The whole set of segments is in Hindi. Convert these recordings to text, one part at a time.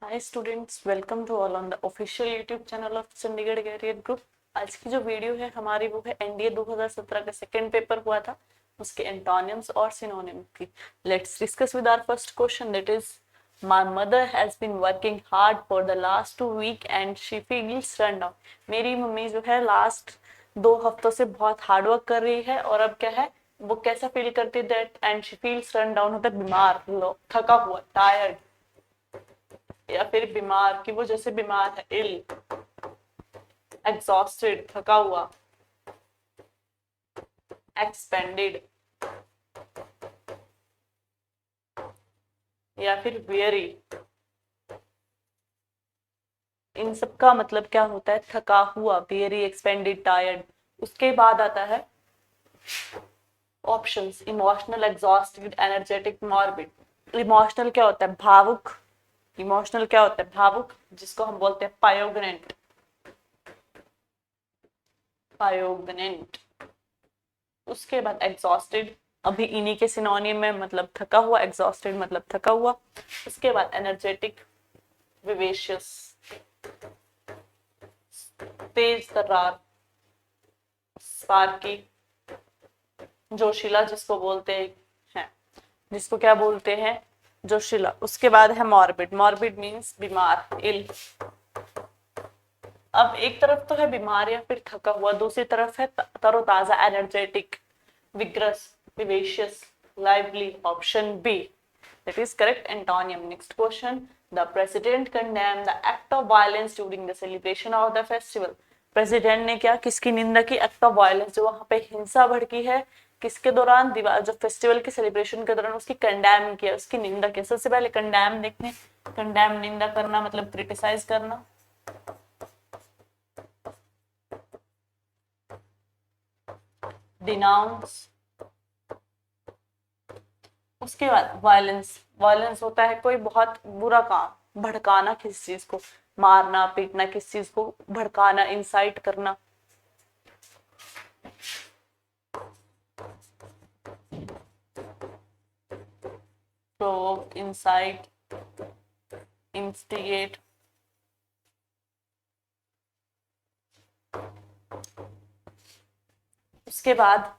Hi students, welcome to all on the official YouTube channel of Chandigarh career group. आज की जो वीडियो है हमारी वो है एनडीए 2017 का सेकंड पेपर हुआ था, उसके एंटोनिम्स और सिनोनिम की। Let's discuss with our first question, that is my mother has been working hard for the last 2 week and she feels run down. मेरी मम्मी जो है लास्ट 2 हफ्तों से बहुत हार्ड वर्क कर रही है और अब क्या है, वो कैसा फील करती है, that and she feels run down होता है बीमार, थका हुआ, टायर्ड, या फिर बीमार कि वो जैसे बीमार है, इल, एग्जॉस्टेड, थका हुआ, एक्सपेंडेड, या फिर वेरी। इन सब का मतलब क्या होता है? थका हुआ, वेरी, एक्सपेंडेड, टायर्ड। उसके बाद आता है options, emotional, exhausted, energetic, morbid. Emotional क्या होता है? भावुक। इमोशनल क्या होता है? भावुक, जिसको हम बोलते हैं पायोगनेंट। पायोगनेंट। उसके बाद एग्जॉस्टेड, अभी इन्हीं के सिनोनिम में, मतलब थका हुआ, एग्जॉस्टेड मतलब थका हुआ। उसके बाद एनर्जेटिक, विवेशियस, तेज तर्रार, स्पार्की, जोशीला जिसको बोलते हैं, जिसको क्या बोलते हैं? जोशीला। उसके बाद है मॉर्बिड। मॉर्बिड मीन्स बीमार, इल। अब एक तरफ तो है बीमार या फिर थका हुआ, दूसरी तरफ है तरोताजा, energetic, vigorous, vivacious, lively. Option B, that is correct antonium. Next question, the president condemned the act of violence during the celebration of the festival. President ने क्या, किसकी निंदा की? एक्ट ऑफ वायलेंस, जो वहां पे हिंसा भड़की है, किसके दौरान? दिवाली, जो फेस्टिवल के सेलिब्रेशन के दौरान, उसकी कंडेम किया, उसकी निंदा की। सबसे पहले कंडेम देखते, कंडेम निंदा करना मतलब क्रिटिसाइज करना। डिनाउंस। उसके बाद वायलेंस। वायलेंस होता है कोई बहुत बुरा काम, भड़काना किसी चीज को, मारना पीटना, किसी चीज को भड़काना, इंसाइट करना। Provoke, insight, instigate. उसके बाद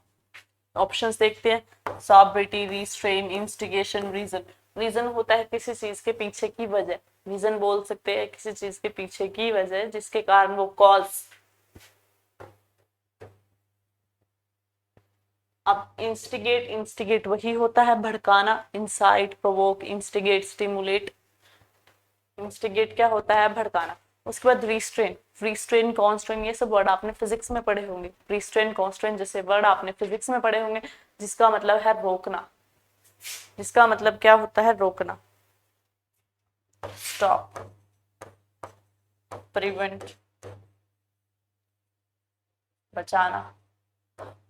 ऑप्शंस देखते हैं, सॉब्रिटी, रिस्ट्रेन, इंस्टिगेशन, रीजन। रीजन होता है किसी चीज के पीछे की वजह, रीजन बोल सकते हैं किसी चीज के पीछे की वजह जिसके कारण वो कॉज। अब इंस्टिगेट, इंस्टिगेट वही होता है भड़काना, incite, provoke, instigate, stimulate. Instigate क्या होता है? भड़काना। उसके बाद रिस्ट्रेन, रिस्ट्रेन, कॉन्स्ट्रेन, ये सब वर्ड आपने फिजिक्स में पढ़े होंगे। रिस्ट्रेन, कॉन्स्ट्रेन जैसे वर्ड आपने फिजिक्स में पढ़े होंगे, जिसका मतलब है रोकना। जिसका मतलब क्या होता है? रोकना, स्टॉप, प्रिवेंट, बचाना।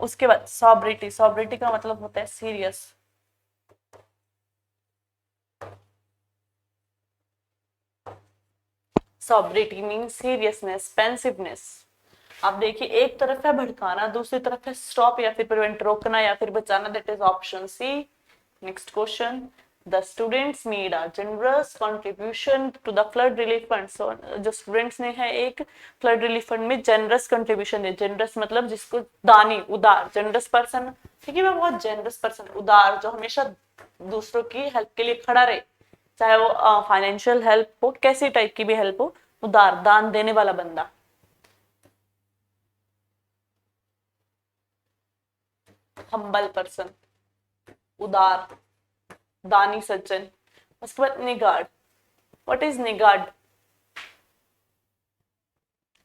उसके बाद सॉब्रिटी, सॉब्रिटी का मतलब होता है serious. Sobriety mean seriousness, pensiveness. आप देखिए, एक तरफ है भड़काना, दूसरी तरफ है स्टॉप या फिर प्रिवेंट, रोकना या फिर बचाना, that is option C. Next question, the students made a generous contribution to the flood relief fund. So जो स्टूडेंट्स ने है एक फ्लड रिलीफ फंड में जनरस कंट्रीब्यूशन दिया। जनरस मतलब जिसको दानी, उदार, जनरस पर्सन। ठीक है, मैं बहुत जनरस पर्सन, उदार, जो हमेशा दूसरों की हेल्प के लिए खड़ा रहे, चाहे वो फाइनेंशियल हेल्प हो, कैसी टाइप की भी हेल्प हो, उदार, दान देने वाला बंदा। हम्बल पर्सन, उदार, दानी, सज्जन। उसके बाद निगार्ड। What is निगार्ड?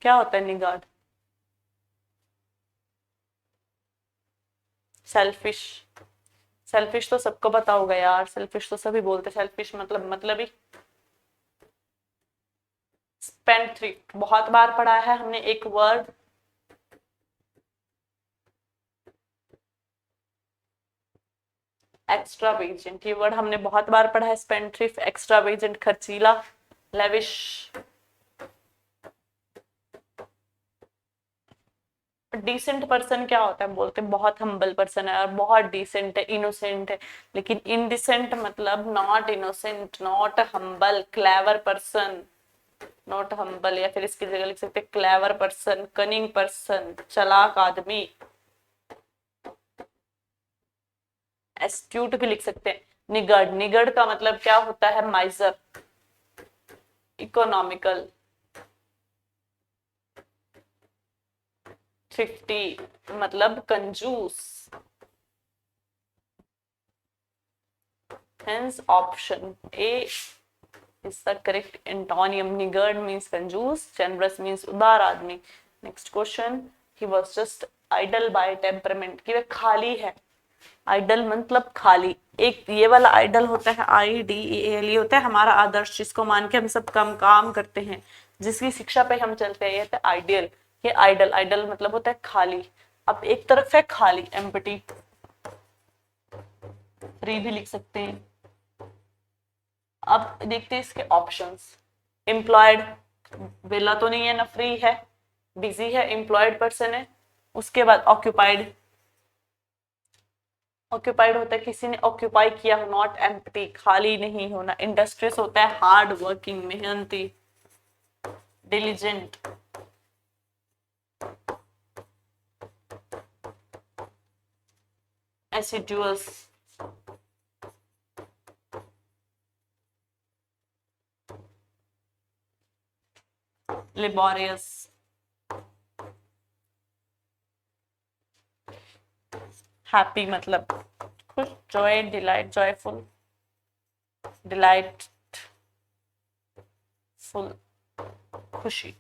क्या होता है निगार्ड? सेल्फिश। सेल्फिश तो सबको पता होगा यार, सेल्फिश तो सभी बोलते। सेल्फिश मतलब ही। स्पेंड थ्रिफ्ट, बहुत बार पढ़ा है हमने एक वर्ड। एक्स्ट्रा वेजेंट, ये वर्ड हमने बहुत बार पढ़ा है। स्पेंड थ्रिफ्ट, एक्स्ट्रा वेजेंट, खर्चीला, लेविश। डिसेंट पर्सन क्या होता है, बोलते हैं बहुत हम्बल पर्सन है और बहुत डिसेंट है, इनोसेंट है। लेकिन इनडिसेंट मतलब not innocent, not humble, clever person, not humble, या फिर इसकी जगह लिख सकते हैं क्लेवर पर्सन, कनिंग पर्सन, चालाक आदमी। एस्ट्यूट भी लिख सकते हैं। निगड़, निगड़ का मतलब क्या होता है, माइजर, इकोनॉमिकल। 50 मतलब कंजूस। Hence option A is the correct antonym. Niggard means कंजूस, generous means उदार आदमी। Next question, he was just idle by temperament, कि वह खाली है। आइडल मतलब खाली। एक ये वाला आइडल होता है IDEAL, ये होता है हमारा आदर्श, जिसको मान के हम सब काम करते हैं, जिसकी शिक्षा पे हम चलते हैं, ये होता है आइडियल। ये आइडल, आइडल मतलब होता है खाली। अब एक तरफ है खाली, एम्प्टी, फ्री भी लिख सकते हैं। अब देखते हैं इसके ऑप्शंस। एम्प्लॉयड, वेला तो नहीं है ना, फ्री है, बिजी है, एम्प्लॉयड पर्सन है। उसके बाद ऑक्यूपाइड, ऑक्यूपाइड होता है किसी ने ऑक्यूपाई किया हो, नॉट एम्प्टी, खाली नहीं होना। इंडस्ट्रियस होता है हार्ड वर्किंग, मेहनती, डिलीजेंट। एसिडुअस, लेबोरियस, हैप्पी मतलब खुश, Joy, delight, joyful, delight full, खुशी।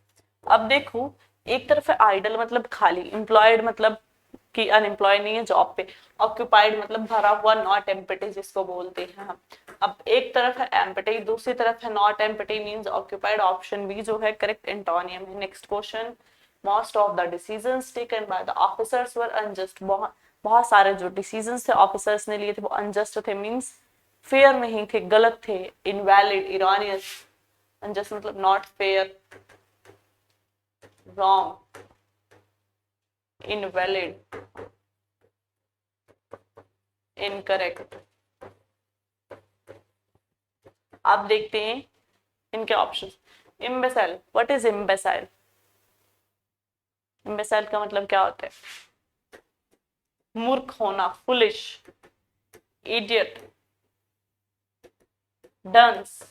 अब देखो, एक तरफ है आइडल मतलब खाली, एम्प्लॉयड मतलब कि अनएम्प्लॉय नहीं है, जॉब पे। ऑक्यूपाइड मतलब भरा हुआ, नॉट एम्प्टी जिसको बोलते हैं हम। अब एक तरफ है एम्प्टी, दूसरी तरफ है not empty means occupied. Option B जो है करेक्ट एंटोनियम है। Next question, most of the decisions taken by the officers were unjust, बहुत सारे जो डिसीजंस थे ऑफिसर्स ने लिए थे वो अनजस्ट थे, मींस फेयर नहीं थे, गलत थे। इनवैलिड, इरानियस, अनजस्ट मतलब not fair, wrong, invalid, incorrect. आप देखते हैं इनके options. Imbecile, what is imbecile? Imbecile का मतलब क्या होता है? मूर्ख होना, फुलिश, इडियट, डंस।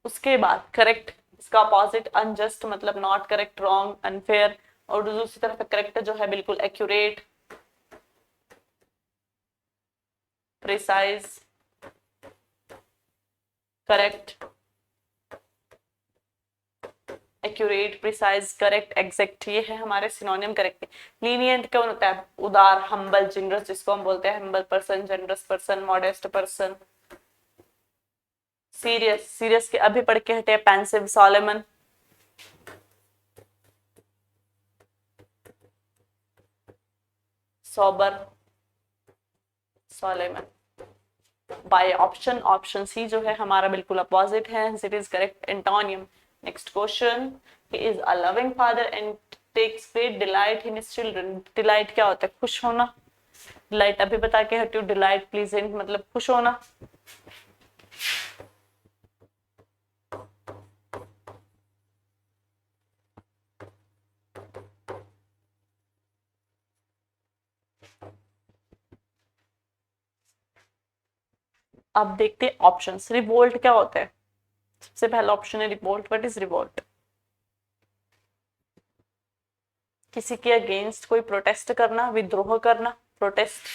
उसके बाद करेक्ट, इसका अपोजिट अनजस्ट मतलब नॉट करेक्ट, रॉन्ग, अनफेयर। और दूसरी तरफ करेक्ट जो है बिल्कुल accurate, precise, correct, accurate, precise, correct, exact, ये है हमारे सिनोनिम करेक्ट। लीनियंट कौन होता है? उदार, हम्बल, जनरस जिसको हम बोलते हैं humble person, generous person, modest person. Serious, serious के अभी पढ़ के हटे, pensive, solemn. Sober, solemn. By option, option C जो है हमारा बिल्कुल अपोजिट है, it is correct antonym. Next question, he is a loving father and takes great delight in his children. Delight क्या होता है? खुश होना। डिलाइट अभी बता के हटी हूँ, डिलाइट प्लीजेंट मतलब खुश होना। अब देखते हैं ऑप्शंस। रिवोल्ट क्या होता है? सबसे पहला ऑप्शन है रिवोल्ट। What is revolt? किसी के अगेंस्ट कोई प्रोटेस्ट करना, विद्रोह करना, प्रोटेस्ट।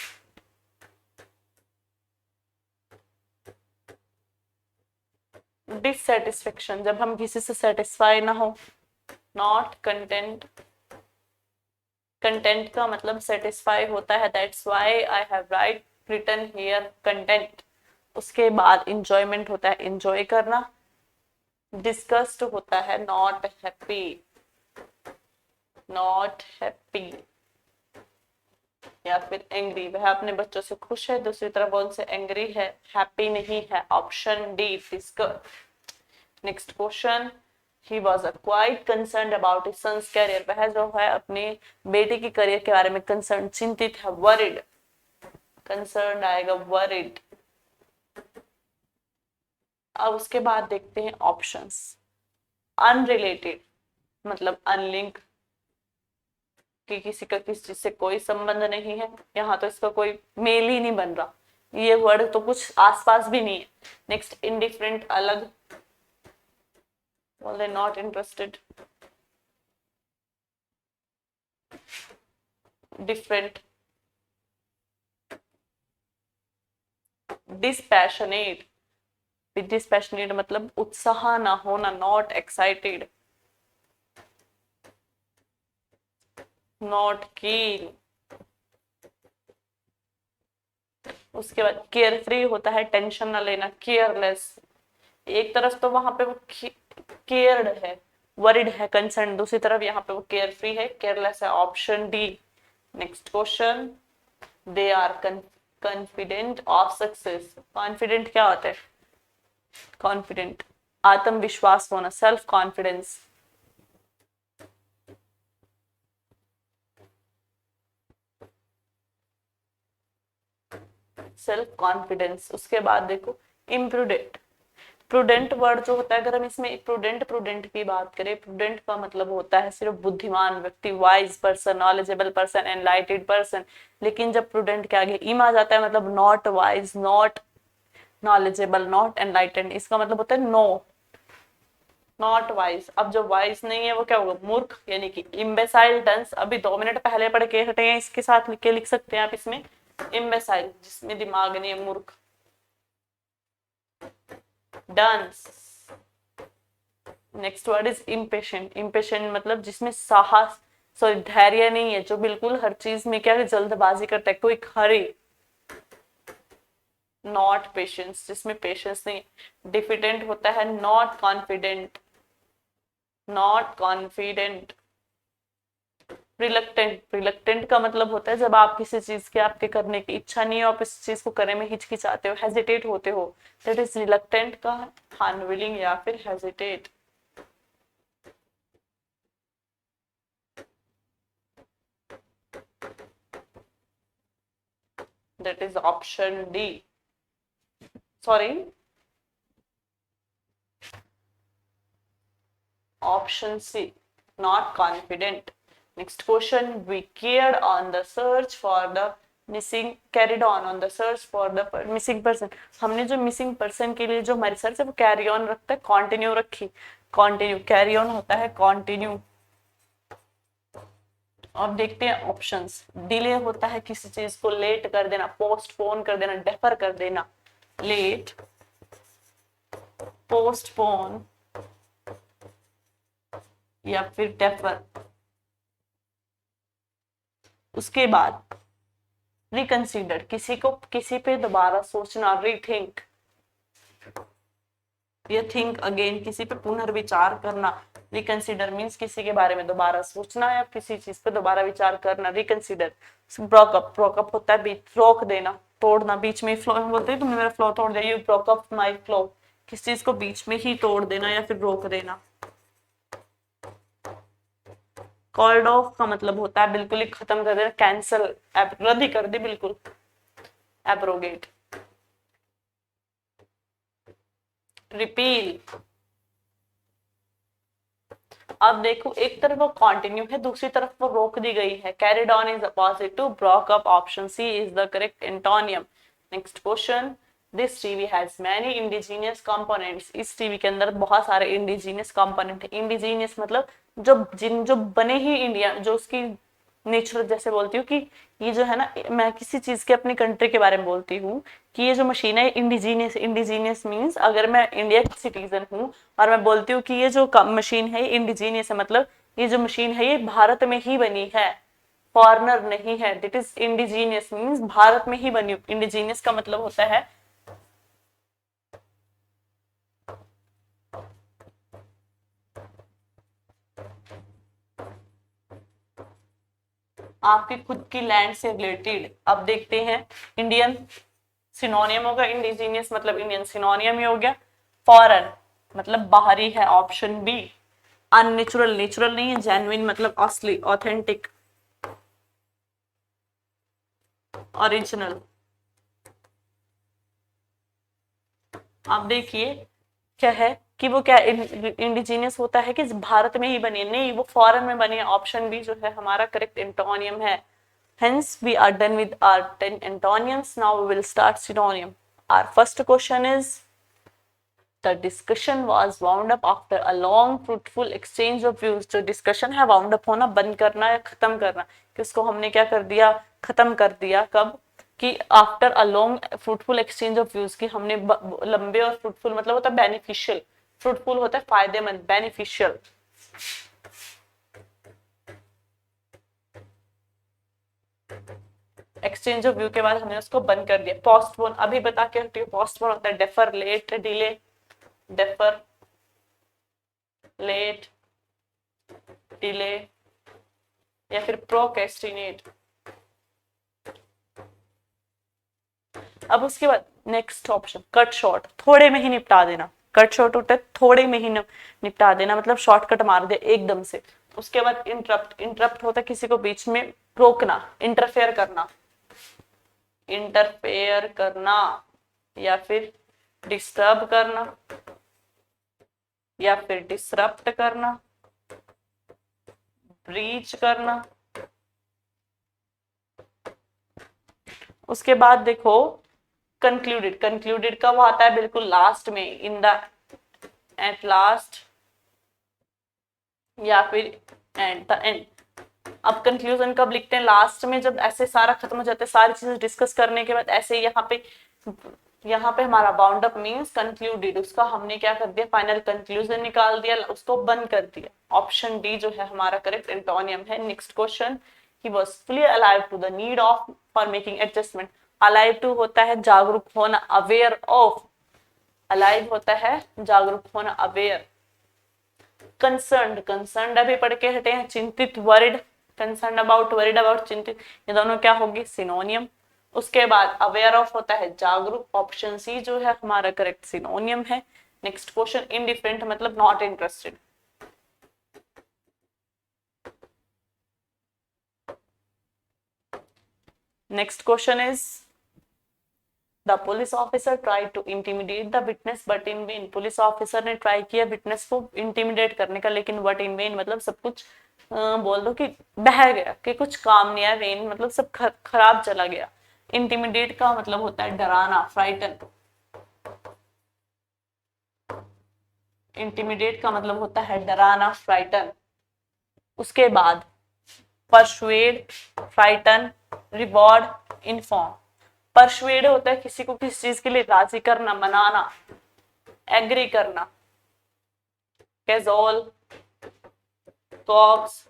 डिससेटिस्फेक्शन, जब हम किसी से सेटिस्फाई ना हो। नॉट कंटेंट, कंटेंट का मतलब सेटिस्फाई होता है, that's why I have write written here content. उसके बाद इंजॉयमेंट होता है, इंजॉय करना। डिस्गस्ट होता है नॉट हैप्पी, नॉट हैप्पी। या फिर एंग्री, वह अपने बच्चों से खुश है, दूसरी तरफ उनसे एंग्री है, हैप्पी नहीं है। Option D disgust. Next question, he was quite concern about his sons career, वह जो है अपने बेटे के करियर के बारे में कंसर्न, चिंतित है, वरिड, कंसर्न आएगा वरिड। अब उसके बाद देखते हैं ऑप्शंस। अनरिलेटेड मतलब अनलिंक, कि किसी का किसी चीज से कोई संबंध नहीं है, यहाँ तो इसका कोई मेल ही नहीं बन रहा, ये वर्ड तो कुछ आसपास भी नहीं है। नेक्स्ट इंडिफरेंट अलग, बोल not interested, different, dispassionate, dispassionate मतलब उत्साह ना होना, नॉट एक्साइटेड, नॉट कीन। उसके बाद केयर फ्री होता है टेंशन ना लेना, केयरलेस, एक तरफ तो वहां पे वो केयर्ड है, वरिड है, कंसर्न, दूसरी तरफ यहाँ पे वो केयर फ्री है, केयरलेस है, option D. Next question, they are confident of success, confident क्या होता है, कॉन्फिडेंट आत्मविश्वास होना, सेल्फ कॉन्फिडेंस, सेल्फ कॉन्फिडेंस। उसके बाद देखो इम्प्रूडेंट, प्रूडेंट वर्ड जो होता है, अगर हम इसमें प्रूडेंट प्रूडेंट की बात करें, प्रूडेंट का मतलब होता है सिर्फ बुद्धिमान व्यक्ति, wise person, knowledgeable person, एनलाइटेड person. लेकिन जब प्रूडेंट के आगे इम आ जाता है, मतलब not wise, not knowledgeable, not एनलाइटेड, इसका मतलब होता है नो, नॉट वाइज। अब जो वाइज नहीं है वो क्या होगा, मूर्ख, यानी कि इम्बेसाइल टंस, अभी 2 मिनट पहले पढ़ के हटे हैं, इसके साथ लिख के लिख सकते हैं आप इसमें, इम्बेसाइल जिसमें दिमाग नहीं है, मूर्ख। Dunce, next word is impatient, impatient मतलब जिसमें साहस, सॉरी धैर्य नहीं है, जो बिल्कुल हर चीज में क्या है, जल्दबाजी करता है, कोई हरी। नॉट पेशेंस, जिसमें पेशेंस नहीं। डिफिडेंट होता है not confident, not confident. Reluctant, reluctant का मतलब होता है जब आप किसी चीज के आपके करने की इच्छा नहीं हो, आप इस चीज को करने में हिचकिचाते हो, हेजिटेट होते हो, दैट इज रिलक्टेंट का अनविलिंग या फिर hesitate. That is option D, sorry option C, not confident. Next question, we carried on the search for the missing, carried on the search for the missing person, हमने जो मिसिंग पर्सन के लिए जो हमारी सर्च है वो कैरी ऑन रखता है, कॉन्टिन्यू रखी, कॉन्टिन्यू, कैरी ऑन होता है कॉन्टिन्यू। अब देखते हैं ऑप्शंस। डिले होता है किसी चीज को लेट कर देना, पोस्टपोन कर देना, डेफर कर देना, लेट, पोस्टपोन या फिर डेफर। उसके बाद रिकंसीडर, किसी को किसी पे दोबारा सोचना, रीथिंक, ये थिंक अगेन, किसी पे पुनर्विचार करना। रिकंसीडर मींस किसी के बारे में दोबारा सोचना या किसी चीज पे दोबारा विचार करना, रिकंसीडर। ब्रोकअप, ब्रोकअप होता है बीच, रोक देना, तोड़ना, बीच में फ्लो बोलते हैं, तुमने मेरा फ्लो तोड़ दिया, you broke up my flow, किसी चीज को बीच में ही तोड़ देना या फिर रोक देना। कॉल्ड ऑफ का मतलब होता है बिल्कुल ही खत्म कर देना, कैंसल, रद्द ही कर दे बिल्कुल, एब्रोगेट। रिपील, अब देखो एक तरफ वो कंटिन्यू है, दूसरी तरफ वो रोक दी गई है, carried on is opposite to broke up, option C is the correct antonym. Next question, this TV has many indigenous components, इस टीवी के अंदर बहुत सारे इंडिजीनियस कंपोनेंट है। इंडिजीनियस मतलब जो बने ही इंडिया, जो उसकी नेचुरल, जैसे बोलती हूँ कि ये जो है ना, मैं किसी चीज के अपनी कंट्री के बारे में बोलती हूँ कि ये जो मशीन है इंडिजीनियस, इंडिजीनियस मींस अगर मैं इंडिया की सिटीजन हूँ और मैं बोलती हूँ कि ये जो मशीन है इंडिजीनियस है, मतलब ये जो मशीन है ये भारत में ही बनी है, फॉरनर नहीं है, that is indigenous means Bharat में ही बनी। इंडिजीनियस का मतलब होता है आपकी खुद की लैंड से रिलेटेड। अब देखते हैं इंडियन सिनोनियम होगा, इंडिजीनियस मतलब इंडियन सिनोनियम ही हो गया, फॉरेन मतलब बाहरी है, ऑप्शन बी। अननेचुरल, नेचुरल नहीं है, जेन्युइन मतलब असली, ऑथेंटिक, ओरिजिनल। आप देखिए क्या है कि वो क्या इंडिजीनियस होता है कि भारत में ही बनी है, नहीं वो फॉरेन में बनी है। ऑप्शन बी जो है हमारा करेक्ट एंटोनियम है। Hence, we are done with our 10 antonyms. Now we will start synonym. Our first question is, the discussion was wound up after a long fruitful exchange of views. जो discussion है wound up होना, बंद करना या खत्म करना, कि उसको हमने क्या कर दिया, खत्म कर दिया। कब? कि after a long fruitful exchange of views, कि हमने लंबे और फ्रूटफुल मतलब होता है बेनिफिशियल, फ्रूटफुल होता है फायदेमंद, बेनिफिशियल। एक्सचेंज ऑफ व्यू के बाद हमने उसको बंद कर दिया। पोस्टपोन, अभी बता के हटियो, पोस्टपोन होता है defer, late, delay, defer, late, delay, या फिर प्रोक्रेस्टिनेट। अब उसके बाद नेक्स्ट ऑप्शन कट शॉर्ट, थोड़े में ही निपटा देना। कट शॉर्ट होता है थोड़े में ही निपटा देना, मतलब शॉर्टकट मार दे एकदम से। उसके बाद इंटरप्ट, इंटरप्ट होता है किसी को बीच में रोकना, इंटरफेयर करना, इंटरफेयर करना, या फिर डिस्टर्ब करना, या फिर डिसरप्ट करना, ब्रीच करना। उसके बाद देखो कंक्लूडेड, कंक्लूडेड कब आता है? बिल्कुल लास्ट में, इन द एट लास्ट, या फिर एट द एंड। अब कंक्लूजन कब लिखते हैं? लास्ट में, जब ऐसे सारा खत्म हो जाता है, सारी चीजें डिस्कस करने के बाद ऐसे यहाँ पे हमारा बाउंड अप मींस कंक्लूडेड, उसका हमने क्या कर दिया, फाइनल कंक्लूजन निकाल दिया, उसको बंद कर दिया। ऑप्शन डी जो है हमारा करेक्ट एंटोनियम है। Next question, he was fully alive to the need of for making adjustment. Alive to होता है जागरूक होना, अवेयर ऑफ, अलाइव होता है जागरूक होना, अवेयर। कंसर्न्ड, कंसर्न्ड अभी पढ़ के हटे हैं, चिंतित, worried, concern about, worried about, चिंतित, ये दोनों क्या होगी, सिनोनियम। उसके बाद अवेयर ऑफ होता है जागरूक, ऑप्शन सी जो है हमारा करेक्ट सिनोनियम है। नेक्स्ट क्वेश्चन, इनडिफरेंट मतलब not interested. Next question is, the police officer try to intimidate the witness but in vain. Police officer ने ट्राई किया विटनेस को इंटिमिडेट करने का, लेकिन बट इन वेन मतलब सब कुछ बोल दो कि बह गया, कि कुछ काम नहीं है, वेन मतलब सब खराब चला गया। इंटिमिडेट का मतलब होता है डराना, फ्राइटन। इंटिमिडेट का मतलब होता है डराना, फ्राइटन। उसके बाद persuade, frighten, reward, inform. Persuade होता है किसी को किसी चीज के लिए राजी करना, मनाना, एग्री करना, कैजोल, कॉक्स।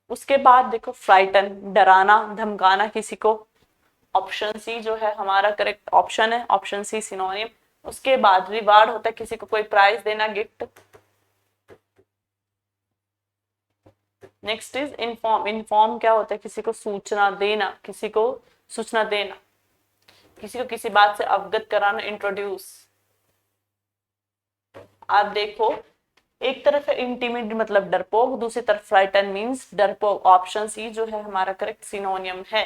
उसके बाद देखो फ्राइटन, डराना, धमकाना किसी को। ऑप्शन सी जो है हमारा करेक्ट ऑप्शन है, ऑप्शन सी सिनोनिम। उसके बाद रिवार्ड होता है किसी को कोई प्राइज देना, gift. Next is inform, inform क्या होता है, किसी को सूचना देना, किसी को सूचना देना, किसी को किसी बात से अवगत कराना, इंट्रोड्यूस। आप देखो एक तरफ है इंटीमेट मतलब डरपोक, दूसरी तरफ फ्राइटन मींस डरपोक। ऑप्शन सी जो है हमारा करेक्ट सिनोनियम है।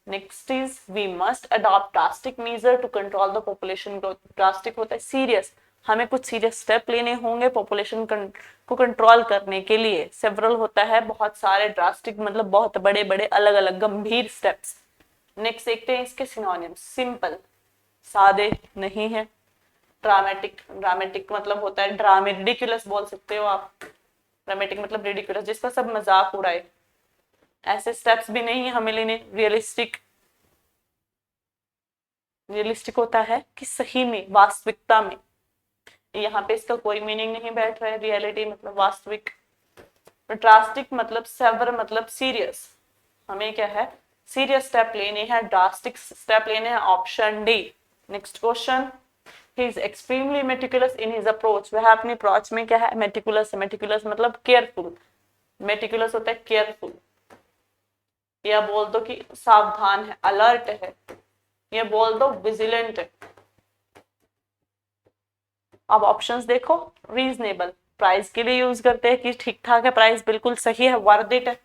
Next is, we must adopt drastic measure to control the population growth. Drastic होता है सीरियस, हमें कुछ सीरियस स्टेप लेने होंगे पॉपुलेशन को कंट्रोल करने के लिए। सेवरल होता है बहुत सारे, ड्रास्टिक मतलब बहुत बड़े बड़े अलग अलग गंभीर स्टेप्स। नेक्स्ट देखते हैं इसके सिनोनियम। सिंपल, सादे नहीं है। ड्रामेटिक, ड्रामेटिक मतलब होता है ड्रामे, रिडिकुलस बोल सकते हो आप। ड्रामेटिक मतलब रिडिकुलस, जिसका सब मजाक उड़ाए, ऐसे स्टेप्स भी नहीं है हमें लेने। रियलिस्टिक, रियलिस्टिक होता है कि सही में, वास्तविकता में। यहाँ पे इसका कोई मीनिंग नहीं बैठ रहा है, रियलिटी मतलब वास्तविक। ड्रास्टिक मतलब सेवर मतलब सीरियस, हमें क्या है सीरियस स्टेप लेने हैं, ड्रास्टिक स्टेप लेने हैं। Option D. Next question, he is extremely meticulous in his approach। वह अपनी अप्रोच में क्या है, मेटिकुलस है। मेटिकुलस मतलब केयरफुल, मेटिकुलस होता है केयरफुल। या बोल दो कि सावधान है, अलर्ट है, या बोल दो विजिलेंट है। अब ऑप्शंस देखो, रीजनेबल, प्राइस के लिए यूज करते हैं कि ठीक ठाक है, प्राइस बिल्कुल सही है, वर्थ इट है,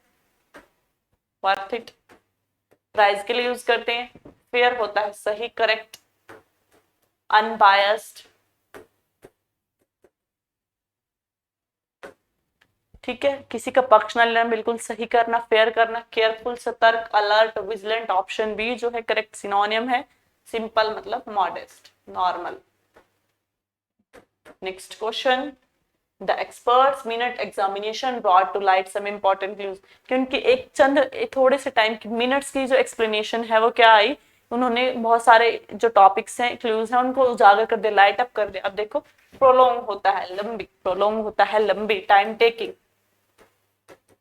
वर्थ इट, प्राइस के लिए यूज करते हैं। फेयर होता है सही, करेक्ट, अनबायस्ड, ठीक है, किसी का पक्ष न लेना, बिल्कुल सही करना, फेयर करना, केयरफुल, सतर्क, अलर्ट, विजिलेंट। ऑप्शन बी जो है करेक्ट सिनोनियम है। सिंपल मतलब modest, normal. Next question, the experts minute examination brought to light some important clues. क्योंकि एक चंद थोड़े से टाइम की मिनट्स की जो एक्सप्लेनेशन है वो क्या आई, उन्होंने बहुत सारे जो टॉपिक्स हैं, क्लूज हैं, उनको उजागर कर दिया, लाइट अप कर दिया। अब देखो, प्रोलोंग होता है लंबी, प्रोलोंग होता है लंबी, टाइम टेकिंग,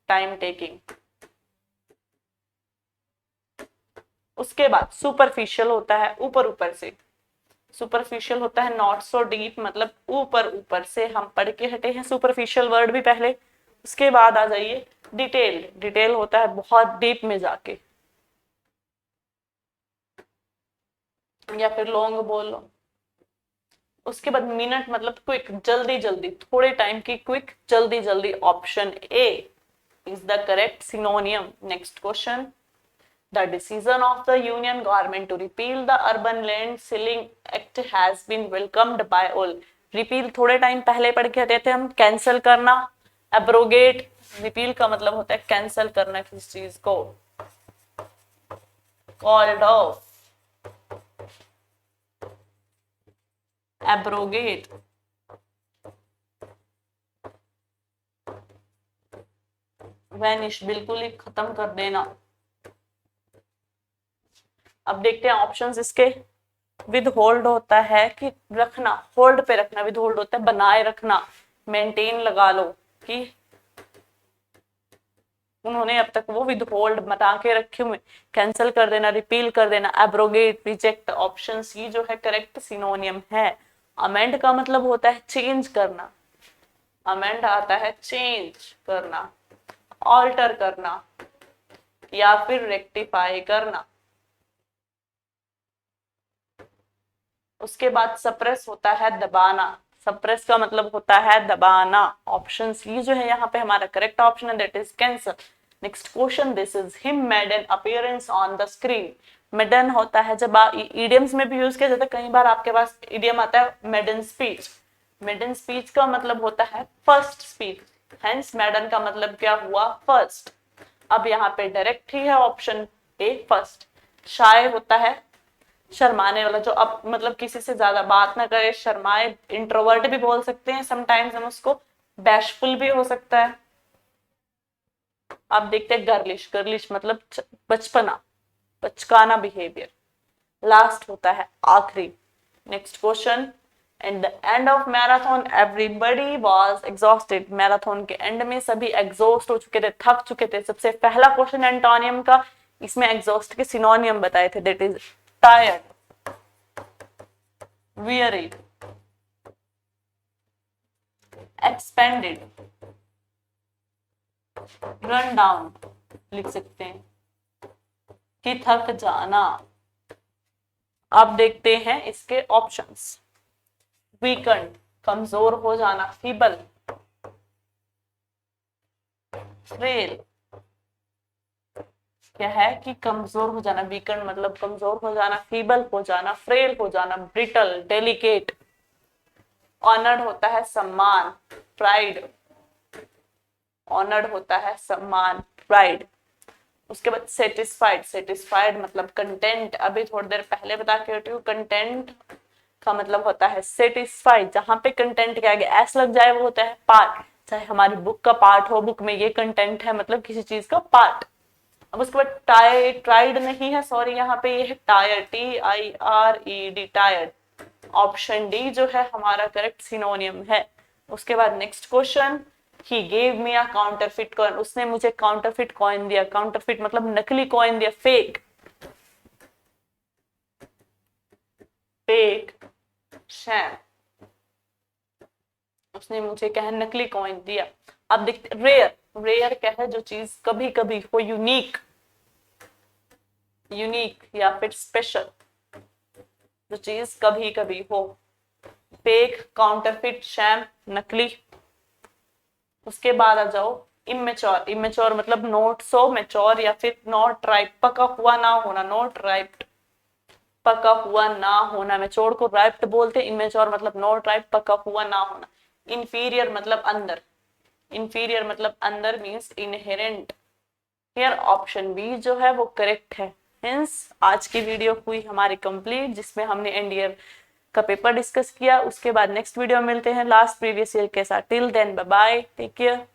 टाइम टेकिंग। उसके बाद सुपरफिशियल होता है ऊपर ऊपर से, सुपरफिशियल होता है नॉट सो डीप, मतलब ऊपर ऊपर से हम पढ़ के हटे हैं सुपरफिशियल वर्ड भी पहले। उसके बाद आ जाइए डिटेल, डिटेल होता है बहुत डीप में जाके, या फिर लॉन्ग बोल लो। उसके बाद मिनट मतलब क्विक, जल्दी जल्दी, थोड़े टाइम की, क्विक, जल्दी जल्दी। Option A is the correct सिनोनियम। Next question, the decision of the union government to repeal the urban land ceiling act has been welcomed by all। repeal थोड़े टाइम पहले पढ़ के हटे थे हम, कैंसिल करना, एब्रोगेट। रिपील का मतलब होता है कैंसिल करना किसी चीज को, कॉल्ड ऑफ, एब्रोगेट, वैनिश, बिल्कुल ही खत्म कर देना। अब देखते हैं ऑप्शंस इसके। विद होल्ड होता है कि रखना, होल्ड पे रखना, विद होल्ड होता है बनाए रखना, मेंटेन लगा लो कि उन्होंने अब तक वो विद होल्ड बना के रखे हुए। कैंसिल कर देना, रिपील कर देना, एब्रोगेट, रिजेक्ट। ऑप्शन सी जो है करेक्ट सिनोनियम है। अमेंड का मतलब होता है चेंज करना, अमेंड आता है चेंज करना, ऑल्टर करना, या फिर रेक्टिफाई करना। उसके बाद सप्रेस होता है दबाना, सप्रेस का मतलब होता है दबाना। ऑप्शन सी जो है यहाँ पे हमारा करेक्ट ऑप्शन है, that is cancer. Next question, this is him made an appearance on the screen. Maiden होता है जब इडियम्स में भी यूज किया जाता है, कई बार आपके पास इडियम आता है मेडन स्पीच। मेडन स्पीच का मतलब होता है फर्स्ट स्पीच, हेंस मेडन का मतलब क्या हुआ, फर्स्ट। अब यहाँ पे डायरेक्ट ही है ऑप्शन ए फर्स्ट। शाय होता है शर्माने वाला, जो अब मतलब किसी से ज्यादा बात ना करे, शर्माए, इंट्रोवर्ट भी बोल सकते हैं समटाइम्स हम उसको, बैशफुल भी हो सकता है। अब देखते हैं गर्लिश, गर्लिश मतलब बचपना, बचकाना बिहेवियर। लास्ट होता है आखिरी। Next question, at the end of marathon everybody was exhausted. Marathon के एंड में सभी एग्जॉस्ट हो चुके थे, थक चुके थे। सबसे पहला क्वेश्चन एंटोनियम का, इसमें एग्जॉस्ट के सिनोनियम बताए थे, that is tired, weary, expanded, run down लिख सकते हैं कि थक जाना। अब देखते हैं इसके ऑप्शंस। वीकेंड कमजोर हो जाना, फीबल, फ्रेल, क्या है कि कमजोर हो जाना, वीकेंड मतलब कमजोर हो जाना, फीबल हो जाना, फ्रेल हो जाना, ब्रिटल, डेलिकेट। ऑनर्ड होता है सम्मान, प्राइड, ऑनर्ड होता है सम्मान, प्राइड। उसके बाद सेटिस्फाइड, सेटिस्फाइड मतलब कंटेंट, अभी थोड़ी देर पहले बता के हटी हूँ, कंटेंट का मतलब होता है सेटिस्फाइड। जहां पे कंटेंट के आगे एस लग जाए वो होता है पार्ट, चाहे हमारी बुक का पार्ट हो, बुक में ये कंटेंट है मतलब किसी चीज का पार्ट। अब उसके बाद ट्राइड नहीं है, सॉरी, यहाँ पे ये है tired, TIRED, tired. Option D जो है हमारा करेक्ट सिनोनियम है। उसके बाद next question, he gave me a counterfeit coin. उसने मुझे काउंटरफिट कॉइन दिया, काउंटरफिट मतलब नकली कॉइन दिया, फेक, फेक, शैम। उसने मुझे क्या है नकली कॉइन दिया। अब देखते रेयर, रेयर क्या है, जो चीज कभी कभी हो, यूनिक, यूनिक या फिर स्पेशल, जो चीज कभी कभी हो। फेक, काउंटरफिट, शैम, नकली। उसके बाद आ जाओ इमेच्योर। इमेच्योर मतलब नॉट सो मैच्योर या फिर नॉट राइप, पका हुआ ना होना, नॉट राइप्ड, पका हुआ ना होना। मैच्योर को राइप्ड बोलते, इमेच्योर मतलब नॉट राइप, पका हुआ ना होना। इंफीरियर मतलब अंदर, इंफीरियर मतलब अंदर means inherent. Here option B जो है वो करेक्ट है। हिंस आज की वीडियो हुई हमारी कंप्लीट, जिसमें हमने एनडीए का पेपर डिस्कस किया। उसके बाद नेक्स्ट वीडियो में मिलते हैं लास्ट प्रीवियस ईयर के साथ। Till then bye bye, take care.